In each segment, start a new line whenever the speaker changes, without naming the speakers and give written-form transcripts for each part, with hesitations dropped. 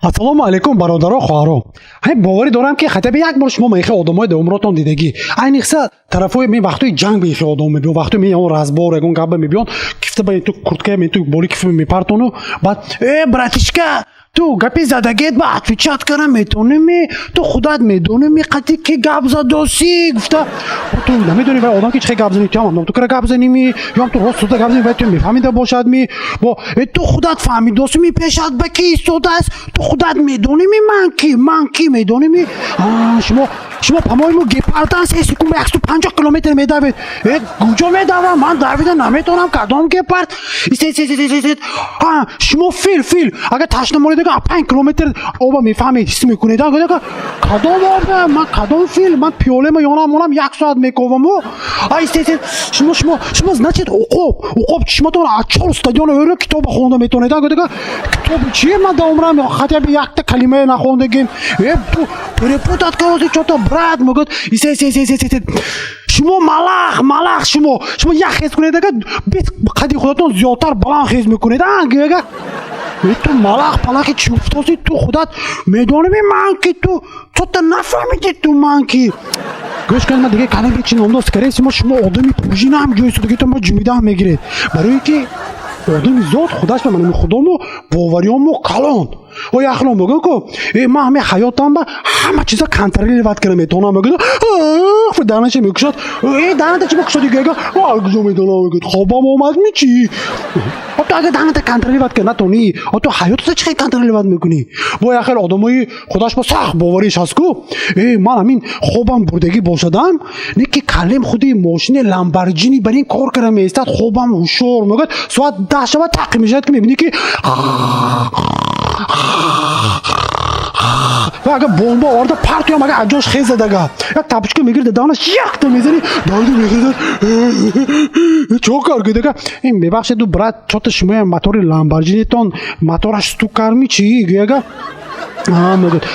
ассалому алайкум бародаро хоҳаро. Ҳамин боварӣ дорам ки хатаби як бор шумо мехе одамои умротон дидагӣ. Айниқса тарафои мен вақтои ҷанг бехе одам мебиён, вақтои мен он разбор ягон габа мебиён, кифта ба ту курткаи мен ту боли кифа мепартону, баъд братишка ту гапи задагет ба отвечат кардан метонеми, ту худат медонеми қати ки гап задоси гуфта ту намедони вай одам ки чихе гап зани, ту ҳам ту кара гап заними, ё ту рост сода гап зани, вай ту мефаҳмида бошадми, бо ту худат фаҳмидосими пешат ба ки истодааст, ту худат медонеми ман ки медонеми. шумо памоимо гепардан 3 секунд 150 километр медавед. Куҷо медавам? Ман давида наметонам. Кадом гепард? Шумо фил агар ташна монед 5 километр оба мефаҳмед, ҳис мекунед. Кадом оба? Ман кадом фил? Ман пиёлема ёнам 1 соат мековам. Шумо значит уқоб чишматон аз 4 стадион ӯро китоба хонда метонед. Китоби чие? Ман да умрам хотя бы якта калимае нахондагем. Ту перепутат каози чота брат могад. шумо малах шумо як хез кунед, агар қади худатон зиёдтар баланд хез мекунед. ту малах палахи чуфтоси ту худат медонеми ман ки ту чота нафаҳмиди ту ман ки гӯш кунед. Ман дига калаги чи номдор скорее шумо одами пружина ҳам ҷойсу дига ма ҷумида ҳам мегиред, барои ки одами зот худаш ба манами худому бовариёму калон яхлон мегӯ ко ман ҳамаи ҳаётам ба ҳама чиза контролировать карда метавонам мегӯ данаша мекушад даната чи мекушад дига куҷо медонам хобам омадми чи ту агар даната контролировать карда натонӣ ту ҳаётата чи хел контролировать мекунӣ. бо яхел одамои худаш ба сахт бовариш ҳаст ку ман ҳамин хобам бурдагӣ бошадам не ки калем худи мошини ламборджини бар ин кор карда меистад хобам ҳушёр мегӯяд соат 10 шава тақӣ мешавад ки мебинӣ ки агар бомба орда партиям агар аҷош хез задага як тапочка мегирда данаш якта мезани давида мехезад чокар гидага ин бебахшеду брат чота шумоя мотори ламборджинитон мотораш стукарми чи гага мегӯяд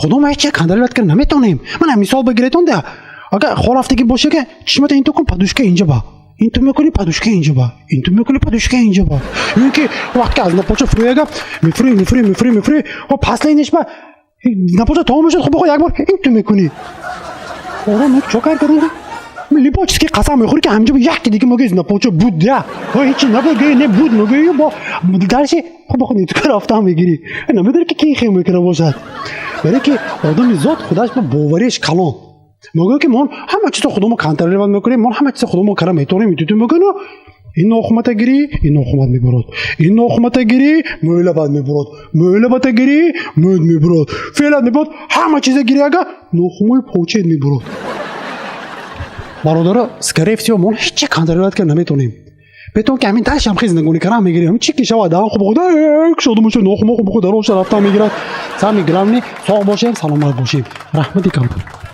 худом ҳеҷ контролировать карда наметонем. ман мисол бигиретон да агар хорафтагӣ боша ки чишмата ин ту кун подушка инҷа ба ин ту мекунӣ подушка инҷа ба ин ту мекунӣ подушка инҷа ба ин ки вақти аз напоча фурӯяга мефурӣ паслаинеш ба напоча тамом мешуд хуб як бор ин ту мекунӣ орам чокар кардем либочески қасам мехӯрӣ ки ҳамҷа якти дига мегӯи напоча буд я ҳечи нагӯи не буд мегӯи бо дарши хуб худ ту рафтам мегирӣ намедонӣ ки ки хел мекара бошад. баре ки одами зот худаш ба бовариш калон мегӯяд ки мон ҳама чиза худомо контролировать мекунем, мон ҳама чиза худомо кара метонем. ту мегӯи ин нохумата гирӣ ин нохумат мебурад, ин нохумата гирӣ мӯйлабат мебурад, мӯйлабата гирӣ мӯд мебурад, феълат мебурад, ҳама чиза гирӣ ага нохумои почет мебурад. бародаро скорее всего мон ҳеҷ контролировать карда наметонем. бетон ки ҳамин ташам хез нагони кара мегирем ҳамин чи ки шавад дан хуб худа шодум бошем нохумо хуб худа роша рафта мегирад. сами грамни сог бошем саломат бошем. раҳмати кам.